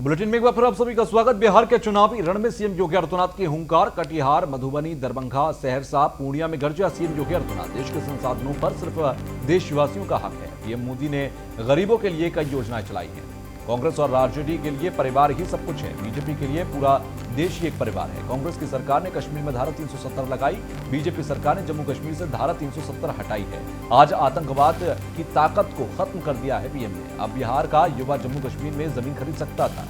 Bulletin में एक बार फिर आप सभी का स्वागत। बिहार के चुनावी रण में सीएम योगी आदित्यनाथ की हुंकार। कटिहार, मधुबनी, दरभंगा, सहरसा, पूर्णिया में गर्जा सीएम योगी आदित्यनाथ। देश के संसाधनों पर सिर्फ देशवासियों का हक है। पीएम मोदी ने गरीबों के लिए कई योजनाएं चलाई हैं। कांग्रेस और आरजेडी के लिए परिवार ही सब कुछ है। बीजेपी के लिए पूरा देश ही एक परिवार है। कांग्रेस की सरकार ने कश्मीर में धारा 370 लगाई, बीजेपी सरकार ने जम्मू कश्मीर से धारा 370 हटाई है। आज आतंकवाद की ताकत को खत्म कर दिया है पीएम ने। अब बिहार का युवा जम्मू कश्मीर में जमीन खरीद सकता था।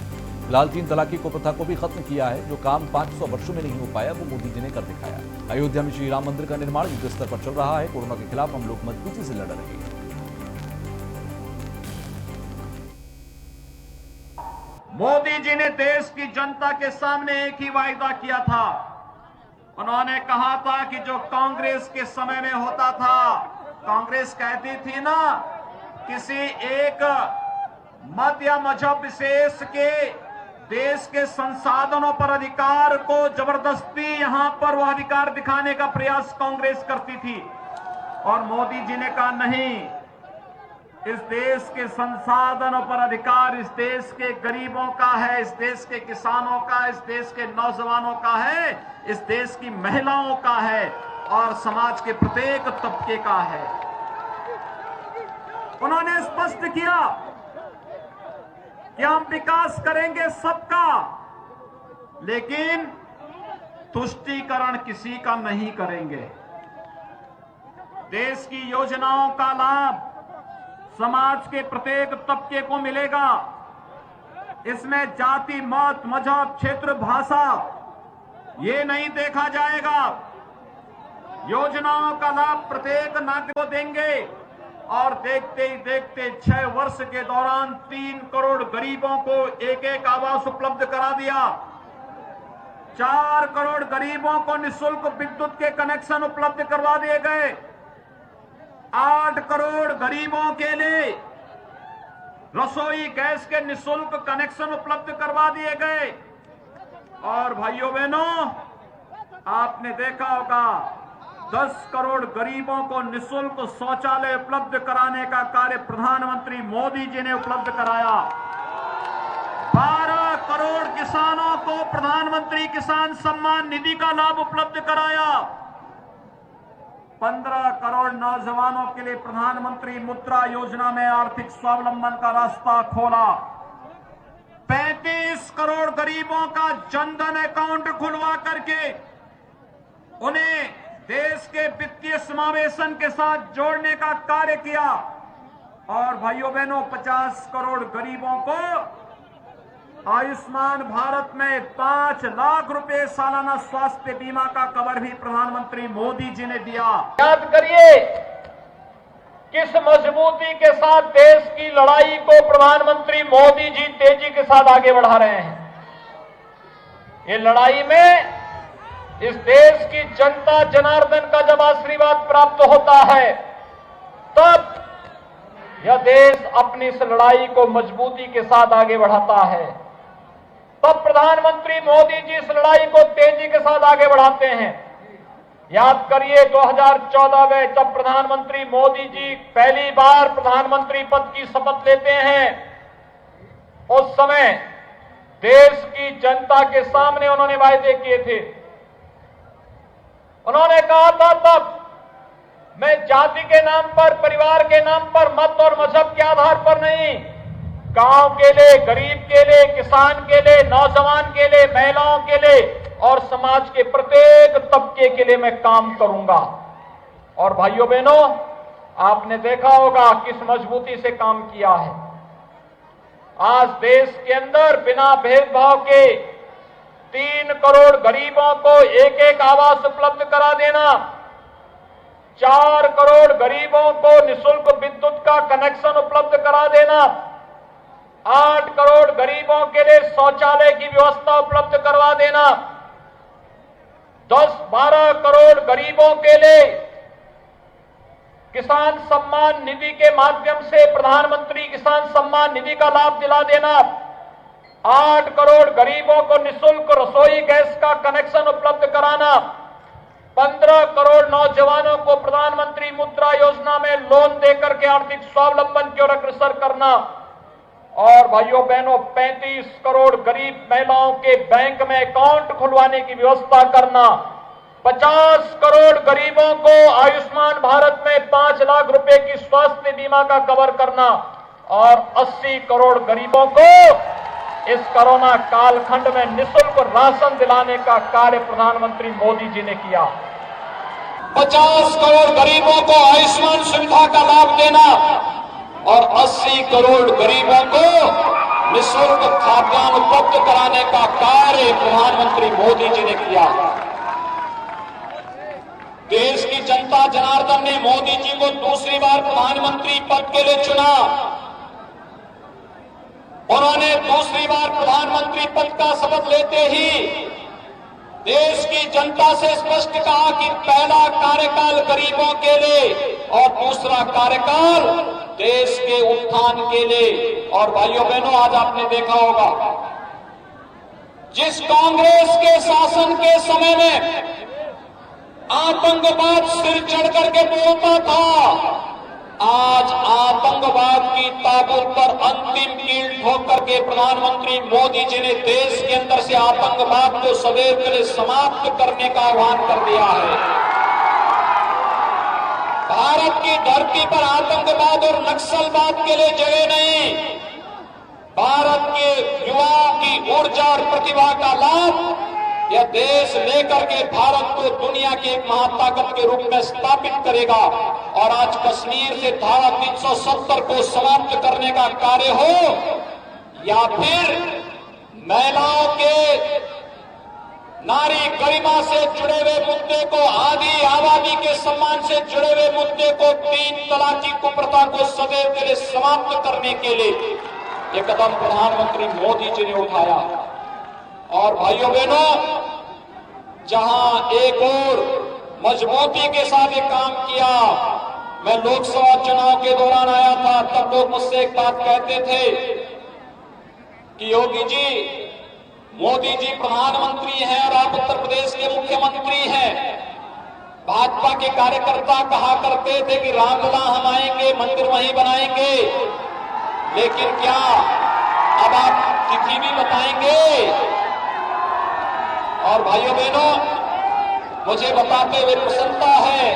फिलहाल 3 तलाक की कुप्रथा को भी खत्म किया है। जो काम 500 वर्षों में नहीं हो पाया वो मोदी जी ने कर दिखाया। अयोध्या में श्री राम मंदिर का निर्माण युद्ध स्तर पर चल रहा है। कोरोना के खिलाफ हम लोग मजबूती से लड़ रहे हैं। मोदी जी ने देश की जनता के सामने एक ही वायदा किया था। उन्होंने कहा था कि जो कांग्रेस के समय में होता था, कांग्रेस कहती थी ना, किसी एक मत या मजहब विशेष के देश के संसाधनों पर अधिकार को जबरदस्ती यहां पर वह अधिकार दिखाने का प्रयास कांग्रेस करती थी। और मोदी जी ने कहा नहीं, इस देश के संसाधनों पर अधिकार इस देश के गरीबों का है, इस देश के किसानों का, इस देश के नौजवानों का है, इस देश की महिलाओं का है और समाज के प्रत्येक तबके का है। उन्होंने स्पष्ट किया कि हम विकास करेंगे सबका, लेकिन तुष्टीकरण किसी का नहीं करेंगे। देश की योजनाओं का लाभ समाज के प्रत्येक तबके को मिलेगा। इसमें जाति, मत, मजहब, क्षेत्र, भाषा ये नहीं देखा जाएगा। योजनाओं का लाभ प्रत्येक नागरिक को देंगे और देखते ही देखते 6 वर्ष के दौरान 3 करोड़ गरीबों को एक आवास उपलब्ध करा दिया। 4 करोड़ गरीबों को निःशुल्क विद्युत के कनेक्शन उपलब्ध करवा दिए गए। 8 करोड़ गरीबों के लिए रसोई गैस के निःशुल्क कनेक्शन उपलब्ध करवा दिए गए। और भाइयों बहनों, आपने देखा होगा 10 करोड़ गरीबों को निःशुल्क शौचालय उपलब्ध कराने का कार्य प्रधानमंत्री मोदी जी ने उपलब्ध कराया। 12 करोड़ किसानों को प्रधानमंत्री किसान सम्मान निधि का लाभ उपलब्ध कराया। 15 करोड़ नौजवानों के लिए प्रधानमंत्री मुद्रा योजना में आर्थिक स्वावलंबन का रास्ता खोला। 35 करोड़ गरीबों का जनधन अकाउंट खुलवा करके उन्हें देश के वित्तीय समावेशन के साथ जोड़ने का कार्य किया। और भाइयों बहनों, 50 करोड़ गरीबों को आयुष्मान भारत में 5 लाख रुपए सालाना स्वास्थ्य बीमा का कवर भी प्रधानमंत्री मोदी जी ने दिया। याद करिए किस मजबूती के साथ देश की लड़ाई को प्रधानमंत्री मोदी जी तेजी के साथ आगे बढ़ा रहे हैं। ये लड़ाई में इस देश की जनता जनार्दन का जब आशीर्वाद प्राप्त होता है, तब यह देश अपनी इस लड़ाई को मजबूती के साथ आगे बढ़ाता है। तब प्रधानमंत्री मोदी जी इस लड़ाई को तेजी के साथ आगे बढ़ाते हैं। याद करिए 2014 में जब प्रधानमंत्री मोदी जी पहली बार प्रधानमंत्री पद की शपथ लेते हैं, उस समय देश की जनता के सामने उन्होंने वायदे किए थे। उन्होंने कहा था तब, मैं जाति के नाम पर, परिवार के नाम पर, मत और मजहब के आधार पर नहीं, गांव के लिए, गरीब के लिए, किसान के लिए, नौजवान के लिए, महिलाओं के लिए और समाज के प्रत्येक तबके के लिए मैं काम करूंगा। और भाइयों बहनों, आपने देखा होगा किस मजबूती से काम किया है। आज देश के अंदर बिना भेदभाव के 3 करोड़ गरीबों को एक आवास उपलब्ध करा देना, 4 करोड़ गरीबों को निःशुल्क विद्युत का कनेक्शन उपलब्ध करा देना, 8 करोड़ गरीबों के लिए शौचालय की व्यवस्था उपलब्ध करवा देना, 10-12 करोड़ गरीबों के लिए किसान सम्मान निधि के माध्यम से प्रधानमंत्री किसान सम्मान निधि का लाभ दिला देना, 8 करोड़ गरीबों को निःशुल्क रसोई गैस का कनेक्शन उपलब्ध कराना, 15 करोड़ नौजवानों को प्रधानमंत्री मुद्रा योजना में लोन देकर के आर्थिक स्वावलंबन की ओर अग्रसर करना और भाइयों बहनों 35 करोड़ गरीब महिलाओं के बैंक में अकाउंट खुलवाने की व्यवस्था करना, 50 करोड़ गरीबों को आयुष्मान भारत में 5 लाख रुपए की स्वास्थ्य बीमा का कवर करना और 80 करोड़ गरीबों को इस कोरोना कालखंड में निःशुल्क राशन दिलाने का कार्य प्रधानमंत्री मोदी जी ने किया। 50 करोड़ गरीबों को आयुष्मान सुविधा का लाभ देना और 80 करोड़ गरीबों को निःशुल्क खाद्यान्न उपलब्ध कराने का कार्य प्रधानमंत्री मोदी जी ने किया। देश की जनता जनार्दन ने मोदी जी को दूसरी बार प्रधानमंत्री पद के लिए चुना। उन्होंने दूसरी बार प्रधानमंत्री पद का शपथ लेते ही देश की जनता से स्पष्ट कहा कि पहला कार्यकाल गरीबों के लिए और दूसरा कार्यकाल देश के उत्थान के लिए। और भाइयों बहनों, आज आपने देखा होगा जिस कांग्रेस के शासन के समय में आतंकवाद सिर चढ़ करके बोलता था, आज आतंकवाद की ताबूत पर अंतिम कील ठोक करके प्रधानमंत्री मोदी जी ने देश के अंदर से आतंकवाद को सदैव के लिए समाप्त करने का आह्वान कर दिया है। भारत की धरती पर आतंकवाद और नक्सलवाद के लिए जगह नहीं। भारत के युवाओं की ऊर्जा और प्रतिभा का लाभ यह देश लेकर के भारत को दुनिया की एक महाताकत के रूप में स्थापित करेगा। और आज कश्मीर से धारा 370 को समाप्त करने का कार्य हो या फिर महिलाओं के नारी गरिमा से जुड़े हुए मुद्दे को, आदि आबादी के सम्मान से जुड़े हुए मुद्दे को, 3 तलाक की कुप्रथा को सदैव के लिए समाप्त करने के लिए ये कदम प्रधानमंत्री मोदी जी ने उठाया। और भाइयों बहनों, जहां एक और मजबूती के साथ ये काम किया, मैं लोकसभा चुनाव के दौरान आया था, तब लोग मुझसे एक बात कहते थे कि योगी जी, मोदी जी प्रधानमंत्री हैं और आप उत्तर प्रदेश के मुख्यमंत्री हैं। भाजपा के कार्यकर्ता कहा करते थे कि रामलला हम आएंगे, मंदिर वहीं बनाएंगे, लेकिन क्या अब आप तिथि भी बताएंगे? और भाइयों बहनों, मुझे बताते हुए प्रसन्नता है,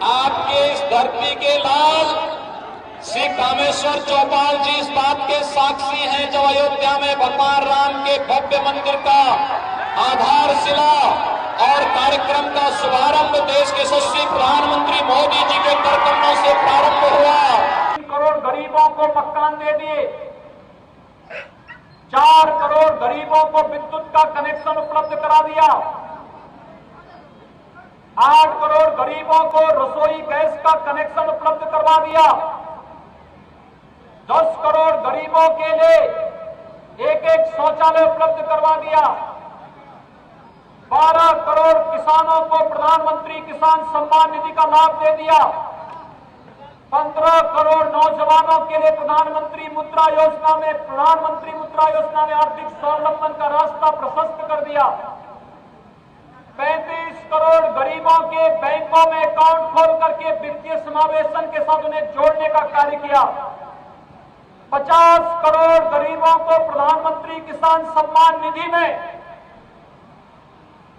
आपके इस धरती के लाल श्री कामेश्वर चौपाल जी इस बात के साक्षी हैं जब अयोध्या में भगवान राम के भव्य मंदिर का आधारशिला और कार्यक्रम का शुभारंभ देश के यशस्वी प्रधानमंत्री मोदी जी के करकमलों से प्रारंभ हुआ। 3 करोड़ गरीबों को मकान दे दिए, 4 करोड़ गरीबों को विद्युत का कनेक्शन उपलब्ध करा दिया, 8 करोड़ गरीबों को रसोई गैस का कनेक्शन उपलब्ध करवा दिया, 10 करोड़ गरीबों के लिए एक शौचालय उपलब्ध करवा दिया, 12 करोड़ किसानों को प्रधानमंत्री किसान सम्मान निधि का लाभ दे दिया, 15 करोड़ नौजवानों के लिए प्रधानमंत्री मुद्रा योजना में आर्थिक स्वावलंबन का रास्ता प्रशस्त कर दिया, 35 करोड़ गरीबों के बैंकों में अकाउंट खोल करके वित्तीय समावेशन के साथ उन्हें जोड़ने का कार्य किया, 50 करोड़ गरीबों को प्रधानमंत्री किसान सम्मान निधि में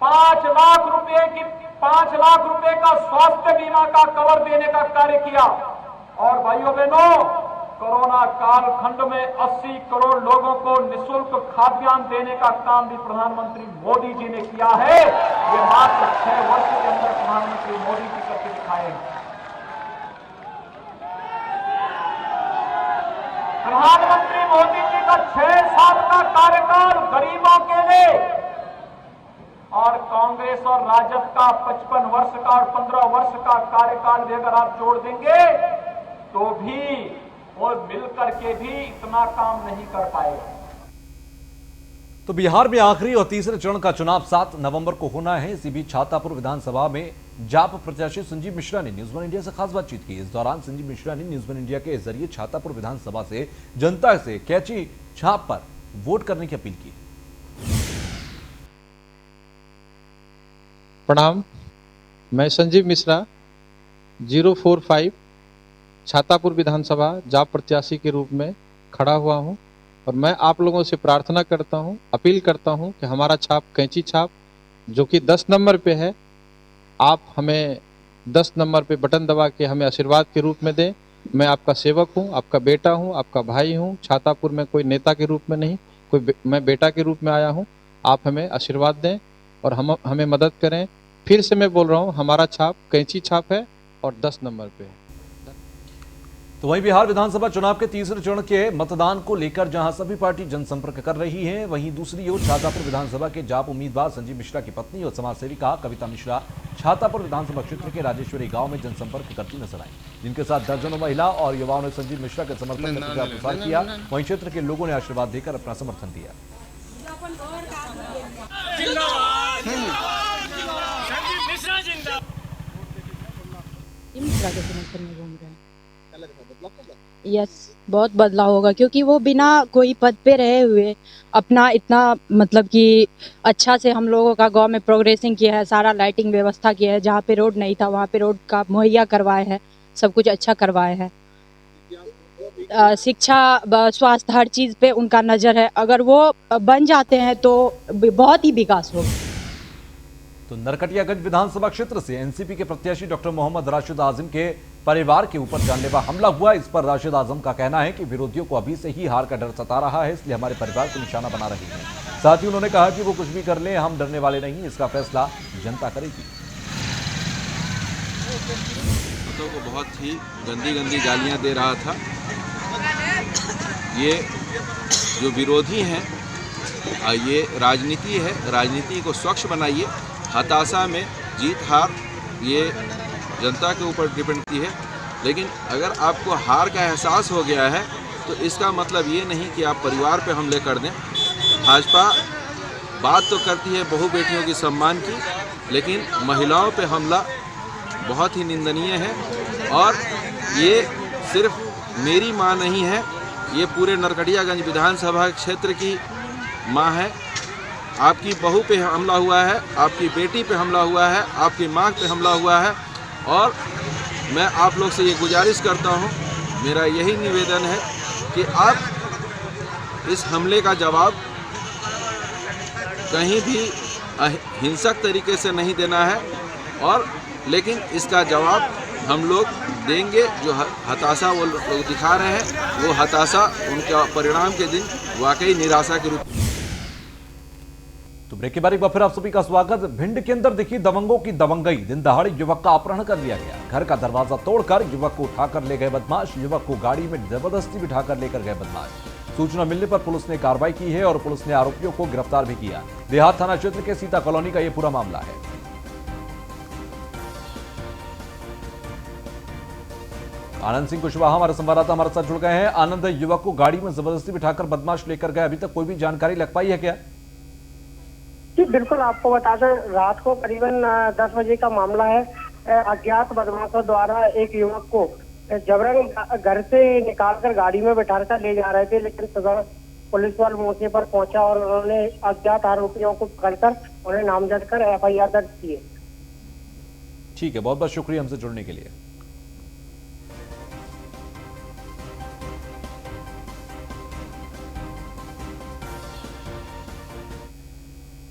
5 लाख रुपए का स्वास्थ्य बीमा का कवर देने का कार्य किया। और भाइयों बहनों, कोरोना कालखंड में 80 करोड़ लोगों को निःशुल्क खाद्यान्न देने का काम भी प्रधानमंत्री मोदी जी ने किया है। ये मात्र 6 वर्ष के अंदर प्रधानमंत्री मोदी जी करके दिखाए हैं। प्रधानमंत्री मोदी जी का 6 साल का कार्यकाल गरीबों के लिए और कांग्रेस और राजद का 55 वर्ष का और 15 वर्ष का कार्यकाल भी अगर आप जोड़ देंगे तो भी वो मिलकर के भी इतना काम नहीं कर पाएगा। तो बिहार में आखिरी और तीसरे चरण का चुनाव 7 नवंबर को होना है। इसी बीच छातापुर विधानसभा में जाप प्रत्याशी संजीव मिश्रा ने न्यूज वन इंडिया से खास बातचीत की। इस दौरान संजीव मिश्रा ने न्यूज वन इंडिया के जरिए छातापुर विधानसभा से जनता से कैची छाप पर वोट करने की अपील की। प्रणाम, मैं संजीव मिश्रा 045 छातापुर विधानसभा जाप प्रत्याशी के रूप में खड़ा हुआ हूँ और मैं आप लोगों से प्रार्थना करता हूँ, अपील करता हूँ कि हमारा छाप कैंची छाप जो कि 10 नंबर पे है, आप हमें 10 नंबर पे बटन दबा के हमें आशीर्वाद के रूप में दें। मैं आपका सेवक हूँ, आपका बेटा हूँ, आपका भाई हूँ। छातापुर में कोई नेता के रूप में नहीं, मैं बेटा के रूप में आया हूँ। आप हमें आशीर्वाद दें और हमें मदद करें। फिर से मैं बोल रहा हूँ, हमारा छाप कैंची छाप है और 10 नंबर पे है। तो वहीं बिहार विधानसभा चुनाव के तीसरे चरण के मतदान को लेकर जहां सभी पार्टी जनसंपर्क कर रही हैं, वहीं दूसरी ओर छातापुर विधानसभा के जाप उम्मीदवार संजीव मिश्रा की पत्नी और समाज सेविका कविता मिश्रा छातापुर विधानसभा क्षेत्र के राजेश्वरी गांव में जनसंपर्क करती नजर आई, जिनके साथ दर्जनों महिला और युवाओं ने संजीव मिश्रा के समर्थन में प्रचार प्रसार किया। वहीं क्षेत्र के लोगों ने आशीर्वाद देकर अपना समर्थन दिया। मिश्रा के समर्थन में घूम रहे हैं। यस, बहुत बदलाव होगा क्योंकि वो बिना कोई पद पे रहे हुए अपना इतना मतलब कि अच्छा से हम लोगों का गांव में प्रोग्रेसिंग किया है, सारा लाइटिंग व्यवस्था किया है, जहाँ पे रोड नहीं था वहाँ पे रोड का मुहैया करवाए हैं, सब कुछ अच्छा करवाए हैं। शिक्षा, स्वास्थ्य, हर चीज़ पे उनका नज़र है। अगर वो बन जाते हैं तो बहुत ही विकास होगा। तो नरकटियागंज विधानसभा क्षेत्र से एनसीपी के प्रत्याशी डॉक्टर मोहम्मद राशिद आजम के परिवार के ऊपर जानलेवा हमला हुआ। इस पर राशिद आजम का कहना है कि विरोधियों को अभी से ही हार का डर सता रहा है, इसलिए हमारे परिवार को निशाना बना रही है। साथ ही उन्होंने कहा कि वो कुछ भी कर लें, हम डरने वाले नहीं, इसका फैसला जनता करेगी। को बहुत ही गंदी गंदी गालियां दे रहा था। ये जो विरोधी हैं, ये राजनीति है, राजनीति को स्वच्छ बनाइए। हताशा में जीत हार ये जनता के ऊपर डिपेंड करती है, लेकिन अगर आपको हार का एहसास हो गया है तो इसका मतलब ये नहीं कि आप परिवार पे हमले कर दें। भाजपा बात तो करती है बहू बेटियों की सम्मान की, लेकिन महिलाओं पे हमला बहुत ही निंदनीय है। और ये सिर्फ मेरी माँ नहीं है, ये पूरे नरकटियागंज विधानसभा क्षेत्र की माँ है। आपकी बहू पे हमला हुआ है, आपकी बेटी पे हमला हुआ है, आपकी माँ पे हमला हुआ है। और मैं आप लोग से ये गुजारिश करता हूँ, मेरा यही निवेदन है कि आप इस हमले का जवाब कहीं भी हिंसक तरीके से नहीं देना है, और लेकिन इसका जवाब हम लोग देंगे। जो हताशा वो लोग दिखा रहे हैं, वो हताशा उनके परिणाम के दिन वाकई निराशा के रूप। तो ब्रेक के बाद एक बार फिर आप सभी का स्वागत। भिंड के अंदर दिखी दबंगों की दबंगई। दिन दहाड़े युवक का अपहरण कर लिया गया। घर का दरवाजा तोड़कर युवक को उठाकर ले गए बदमाश। युवक को गाड़ी में जबरदस्ती बिठाकर लेकर गए बदमाश। सूचना मिलने पर पुलिस ने कार्रवाई की है और पुलिस ने आरोपियों को गिरफ्तार भी किया। देहात थाना क्षेत्र के सीता कॉलोनी का यह पूरा मामला है। आनंद सिंह कुशवाहा हमारे संवाददाता हमारे साथ जुड़ गए हैं। आनंद, युवक को गाड़ी में जबरदस्ती बिठाकर बदमाश लेकर गए, अभी तक कोई भी जानकारी लग पाई है क्या? जी बिल्कुल, आपको बता दें, रात को करीबन 10 बजे का मामला है। अज्ञात बदमाशों द्वारा एक युवक को जबरन घर से निकालकर गाड़ी में बैठाकर ले जा रहे थे, लेकिन सदर पुलिस बल मौके पर पहुंचा और उन्होंने अज्ञात आरोपियों को पकड़कर उन्हें नामजद कर FIR दर्ज की है। ठीक है, बहुत बहुत शुक्रिया हमसे जुड़ने के लिए।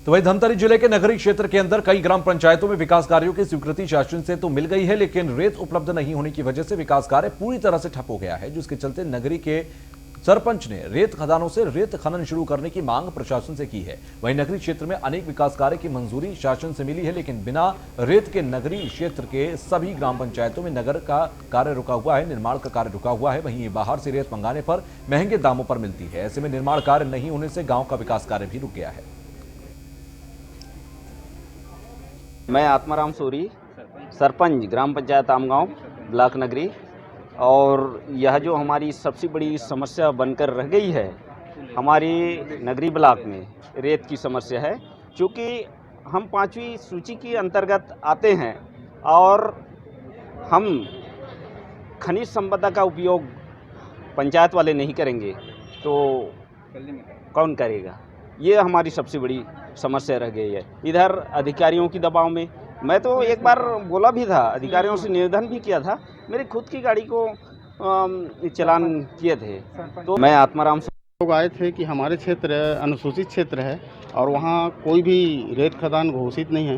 तो वही धमतरी जिले के नगरी क्षेत्र के अंदर कई ग्राम पंचायतों में विकास कार्यों की स्वीकृति शासन से तो मिल गई है, लेकिन रेत उपलब्ध नहीं होने की वजह से विकास कार्य पूरी तरह से ठप हो गया है, जिसके चलते नगरी के सरपंच ने रेत खदानों से रेत खनन शुरू करने की मांग प्रशासन से की है। वहीं नगरी क्षेत्र में अनेक विकास कार्य की मंजूरी शासन से मिली है, लेकिन बिना रेत के नगरी क्षेत्र के सभी ग्राम पंचायतों में नगर का कार्य रुका हुआ है, निर्माण का कार्य रुका हुआ है। वहीं बाहर से रेत मंगाने पर महंगे दामों पर मिलती है। ऐसे में निर्माण कार्य नहीं होने से गाँव का विकास कार्य भी रुक गया है। मैं आत्माराम सूरी, सरपंच ग्राम पंचायत आमगांव ब्लॉक नगरी, और यह जो हमारी सबसे बड़ी समस्या बनकर रह गई है हमारी नगरी ब्लॉक में, रेत की समस्या है। क्योंकि हम 5वीं सूची के अंतर्गत आते हैं और हम खनिज संपदा का उपयोग पंचायत वाले नहीं करेंगे तो कौन करेगा? ये हमारी सबसे बड़ी समस्या रह गई है। इधर अधिकारियों की दबाव में, मैं तो एक बार बोला भी था, अधिकारियों से निवेदन भी किया था, मेरी खुद की गाड़ी को चालान किए थे। तो मैं आत्माराम लोग आए थे कि हमारे क्षेत्र अनुसूचित क्षेत्र है और वहाँ कोई भी रेत खदान घोषित नहीं है,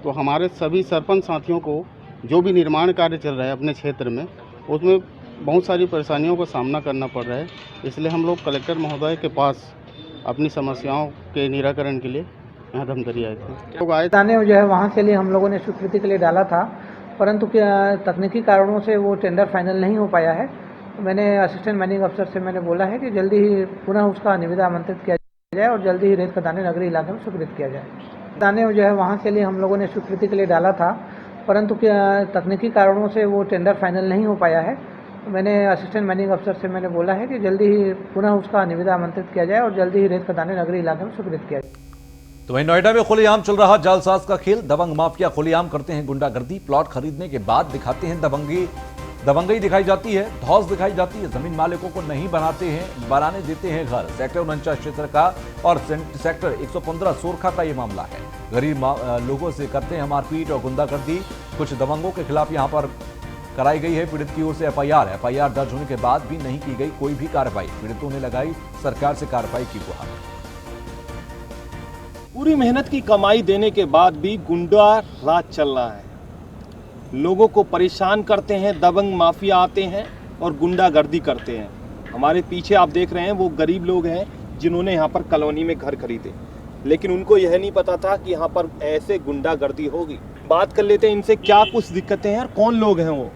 तो हमारे सभी सरपंच साथियों को जो भी निर्माण कार्य चल रहा है अपने क्षेत्र में, उसमें बहुत सारी परेशानियों का सामना करना पड़ रहा है। इसलिए हम लोग कलेक्टर महोदय के पास अपनी समस्याओं के निराकरण के लिए यहाँ धमतरी आए थे। लोग आए थाने जो है वहाँ के लिए हम लोगों ने स्वीकृति के लिए डाला था, परंतु तकनीकी कारणों से वो टेंडर फाइनल नहीं हो पाया है। मैंने असिस्टेंट मैनेजिंग अफसर से मैंने बोला है कि जल्दी ही पुनः उसका निविदा आमंत्रित किया जाए और जल्दी ही रेत खदानें नगरीय इलाके में स्वीकृत किया जाए। खदानें जो है वहाँ के लिए हम लोगों ने स्वीकृति के लिए डाला था, परंतु तकनीकी कारणों से वो टेंडर फाइनल नहीं हो पाया है। मैंने असिस्टेंट मैनेजिंग अफसर से मैंने बोला है कि जल्दी ही पुनः उसका निविदा आमंत्रित किया जाए और जल्दी ही रेत खदानें नगरीय इलाके में स्वीकृत किया जाए। तो वहीं नोएडा में खुलेआम चल रहा जालसाज का खेल। दबंग माफिया खुलेआम करते हैं गुंडागर्दी। प्लॉट खरीदने के बाद दिखाते हैं दबंगई दिखाई जाती है, धौस दिखाई जाती है। जमीन मालिकों को नहीं बनाने देते हैं घर। सेक्टर 49 क्षेत्र का और सेक्टर 115 सोरखा का ये मामला है। गरीब लोगों से करते हैं मारपीट और गुंडागर्दी। कुछ दबंगों के खिलाफ यहाँ पर कराई गई है पीड़ित की ओर से एफआईआर दर्ज होने के बाद भी नहीं की गई कोई भी कार्रवाई। पीड़ितों ने लगाई सरकार से कार्रवाई की गुहार। पूरी मेहनत की कमाई देने के बाद भी गुंडा राज चल रहा है। लोगों को परेशान करते हैं, दबंग माफिया आते हैं और गुंडागर्दी करते हैं। हमारे पीछे आप देख रहे हैं वो गरीब लोग हैं जिन्होंने यहाँ पर कॉलोनी में घर खरीदे, लेकिन उनको यह नहीं पता था कि यहाँ पर ऐसे गुंडागर्दी होगी। बात कर लेते हैं इनसे, क्या कुछ दिक्कतें हैं और कौन लोग हैं वो।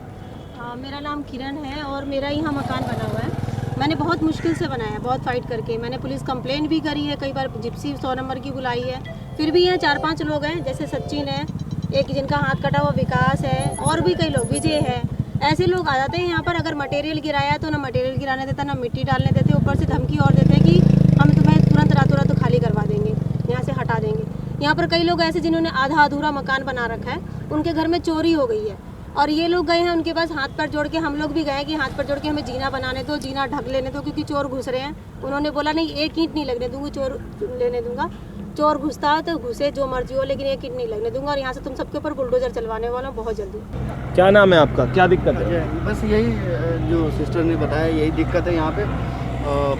मेरा नाम किरण है और मेरा यहाँ मकान बना हुआ है। मैंने बहुत मुश्किल से बनाया, बहुत फाइट करके। मैंने पुलिस कंप्लेंट भी करी है, कई बार जिप्सी 100 नंबर की बुलाई है, फिर भी यहाँ 4-5 लोग हैं, जैसे सचिन है, एक जिनका हाथ कटा हुआ विकास है, और भी कई लोग, विजय है। ऐसे लोग आ जाते हैं यहाँ पर। अगर मटेरियल गिराया है तो ना मटेरियल गिराने देता, ना मिट्टी डालने देते, ऊपर से धमकी और देते हैं कि हम तुम्हें तुरंत रातों रात खाली करवा देंगे, यहाँ से हटा देंगे। यहाँ पर कई लोग ऐसे जिन्होंने आधा अधूरा मकान बना रखा है, उनके घर में चोरी हो गई है और ये लोग गए हैं उनके पास हाथ पर जोड़ के। हम लोग भी गए कि हाथ पर जोड़ के हमें जीना बनाने दो, जीना ढक लेने दो, क्योंकि चोर घुस रहे हैं। उन्होंने बोला नहीं, एक ईंट नहीं लगने दूंगी, चोर लेने दूंगा। चोर घुसता है तो घुसे, जो मर्जी हो, लेकिन एक ईंट नहीं लगने दूंगा और यहाँ से तुम सबके ऊपर बुलडोजर चलवाने वाला हूँ बहुत जल्दी। क्या नाम है आपका, क्या दिक्कत है? बस यही जो सिस्टर ने बताया, यही दिक्कत है यहाँ पे।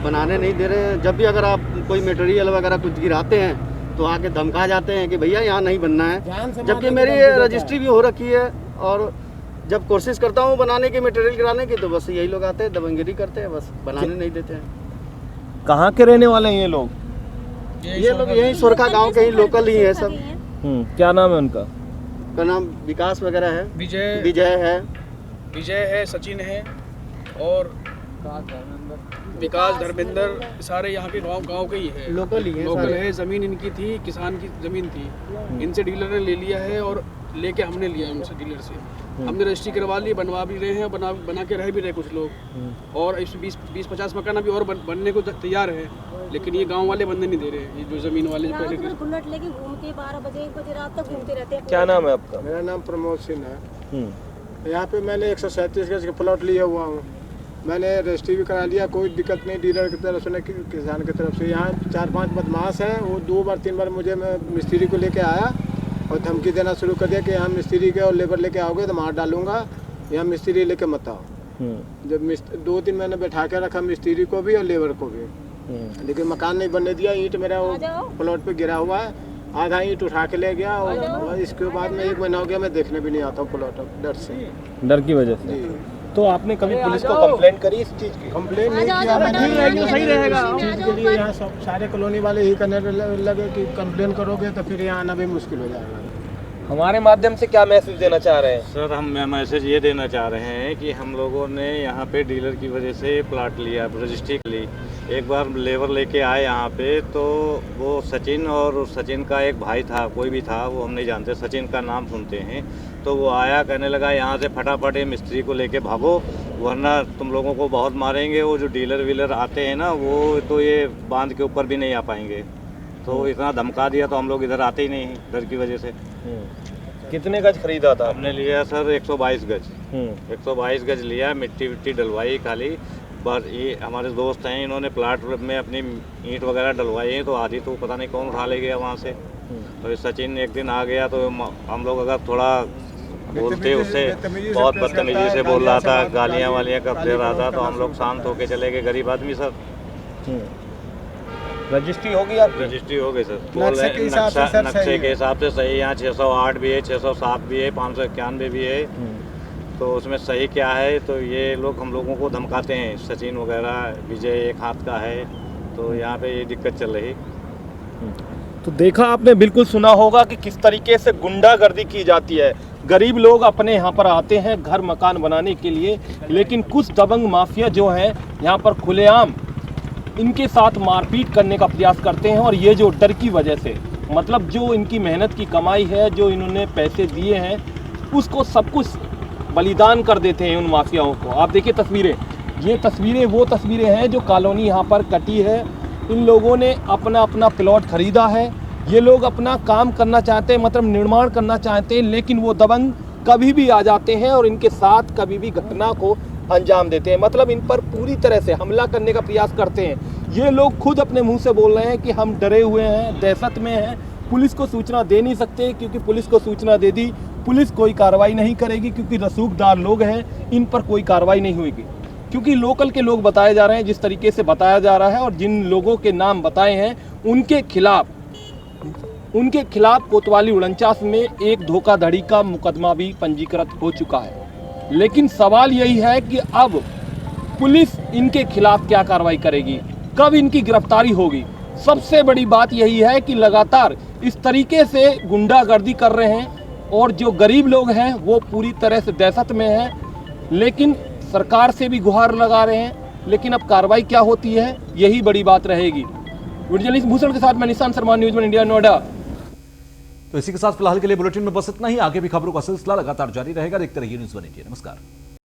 बनाने नहीं दे रहे। जब भी अगर आप कोई मटेरियल वगैरह कुछ गिराते हैं तो आके धमका जाते हैं कि भैया यहाँ नहीं बनना है, जबकि मेरी रजिस्ट्री भी हो रखी है। और जब कोशिश करता हूँ बनाने की, मटेरियल गिराने की, तो बस यही लोग आते हैं, दबंगगिरी करते हैं, बस बनाने नहीं देते हैं। कहाँ के रहने वाले हैं ये लोग? ये लोग यही सोरखा गांव के ही लोकल ही है सब। क्या नाम है उनका? का नाम विकास वगैरह है, विजय है, सचिन है और विकास, धर्मेंद्र, सारे यहाँ के गांव के ही है, लोकल है। ज़मीन इनकी थी, किसान की ज़मीन थी, इनसे डीलर ने ले लिया है और लेके हमने लिया उनसे, डीलर से। हमने रजिस्ट्री करवा ली, बनवा भी रहे हैं, बना के रह भी रहे कुछ लोग। और 20-50 मकान अभी और बनने को तैयार है, लेकिन ये गांव वाले बनने नहीं दे रहे हैं। ये जो ज़मीन वाले बुलेट लेके घूम के 12 बजे 1 बजे रात तक घूमते रहते हैं। क्या नाम है आपका? मेरा नाम प्रमोद सिंह है। यहाँ पे मैंने 137 गज का प्लॉट लिया हुआ हूँ। मैंने रजिस्ट्री भी करा लिया, कोई दिक्कत नहीं, डीलर की तरफ से न किसान की तरफ से। यहाँ 4-5 बदमाश हैं, वो 2 बार 3 बार मुझे मिस्त्री को लेके आया और धमकी देना शुरू कर दिया कि यहाँ मिस्त्री के और लेबर लेके आओगे तो मार डालूंगा, यहाँ मिस्त्री लेके मत आओ। जब 2 दिन मैंने बैठा के रखा मिस्त्री को भी और लेबर को भी, लेकिन मकान नहीं बनने दिया। ईंट मेरा वो प्लॉट पे गिरा हुआ है, आधा ईंट उठा के ले गया और इसके बाद में 1 महीना हो गया मैं देखने भी नहीं आता हूँ प्लॉट, डर की वजह से। तो आपने कभी पुलिस को कंप्लेंट करी इस चीज़ की? कंप्लेंट नहीं किया, तो सही रहेगा। इस चीज़ के लिए यहाँ सब सारे कॉलोनी वाले ही करने लगे कि कंप्लेन करोगे तो फिर यहाँ आना भी मुश्किल हो जाएगा। हमारे माध्यम से क्या मैसेज देना चाह रहे हैं? सर, हम मैसेज ये देना चाह रहे हैं कि हम लोगों ने यहाँ पे डीलर की वजह से प्लाट लिया, रजिस्ट्री ली। एक बार लेबर लेके आए यहाँ पे, तो वो सचिन और सचिन का एक भाई था, कोई भी था, वो हम नहीं जानते, सचिन का नाम सुनते हैं। तो वो आया, कहने लगा यहाँ से फटाफट मिस्त्री को लेके भागो, वरना तुम लोगों को बहुत मारेंगे। वो जो डीलर वीलर आते हैं ना, वो तो ये बांध के ऊपर भी नहीं आ पाएंगे। तो इतना धमका दिया तो हम लोग इधर आते ही नहीं डर की वजह से। कितने गज खरीदा था? हमने लिया सर 122 गज। 122 गज लिया, मिट्टी विट्टी डलवाई खाली। बस ये हमारे दोस्त हैं, इन्होंने प्लाट में अपनी ईंट वगैरह डलवाई है, तो आधी तो पता नहीं कौन उठा ले गया वहाँ से। तो सचिन एक दिन आ गया, तो हम लोग अगर थोड़ा बोलते उससे बहुत बदतमीजी से बोल रहा था, गालियाँ वालियाँ कब दे रहा था, तो हम लोग शांत होके चले गए। गरीब आदमी सर। रजिस्ट्री होगी आप? रजिस्ट्री हो गई सर। नक्शे के हिसाब से सही। यहाँ 608 भी है, 607 भी है, 591 भी है। तो उसमें सही क्या है, तो ये लोग हम लोगों को धमकाते हैं। सचिन वगैरह, विजय एक हाथ का है, तो यहाँ पे ये दिक्कत चल रही। तो देखा आपने, बिल्कुल सुना होगा कि किस तरीके से गुंडागर्दी की जाती है। गरीब लोग अपने यहाँ पर आते हैं घर मकान बनाने के लिए, लेकिन कुछ दबंग माफिया जो हैं यहाँ पर खुलेआम इनके साथ मारपीट करने का प्रयास करते हैं। और ये जो डर की वजह से, मतलब जो इनकी मेहनत की कमाई है, जो इन्होंने पैसे दिए हैं, उसको सब कुछ बलिदान कर देते हैं उन माफियाओं को। आप देखिए तस्वीरें, ये तस्वीरें वो तस्वीरें हैं जो कॉलोनी यहाँ पर कटी है। इन लोगों ने अपना अपना प्लॉट खरीदा है। ये लोग अपना काम करना चाहते हैं, मतलब निर्माण करना चाहते हैं, लेकिन वो दबंग कभी भी आ जाते हैं और इनके साथ कभी भी घटना को अंजाम देते हैं। मतलब इन पर पूरी तरह से हमला करने का प्रयास करते हैं। ये लोग खुद अपने मुंह से बोल रहे हैं कि हम डरे हुए हैं, दहशत में हैं, पुलिस को सूचना दे नहीं सकते, क्योंकि पुलिस को सूचना दे दी पुलिस कोई कार्रवाई नहीं करेगी, क्योंकि रसूखदार लोग हैं, इन पर कोई कार्रवाई नहीं होगी। क्योंकि लोकल के लोग बताए जा रहे हैं, जिस तरीके से बताया जा रहा है, और जिन लोगों के नाम बताए हैं उनके खिलाफ कोतवाली 49 में एक धोखाधड़ी का मुकदमा भी पंजीकृत हो चुका है। लेकिन सवाल यही है कि अब पुलिस इनके खिलाफ क्या कार्रवाई करेगी, कब इनकी गिरफ्तारी होगी। सबसे बड़ी बात यही है कि लगातार इस तरीके से गुंडागर्दी कर रहे हैं और जो गरीब लोग हैं वो पूरी तरह से दहशत में हैं। लेकिन सरकार से भी गुहार लगा रहे हैं, लेकिन अब कार्रवाई क्या होती है यही बड़ी बात रहेगी। जर्नलिस्ट भूषण के साथ मैं निशान Sharma, news one India, Noida. तो इसी के साथ फिलहाल के लिए बुलेटिन में बस इतना ही। आगे भी खबरों का सिलसिला लगातार जारी रहेगा। देखते रहिए न्यूज़ वन इंडिया। नमस्कार।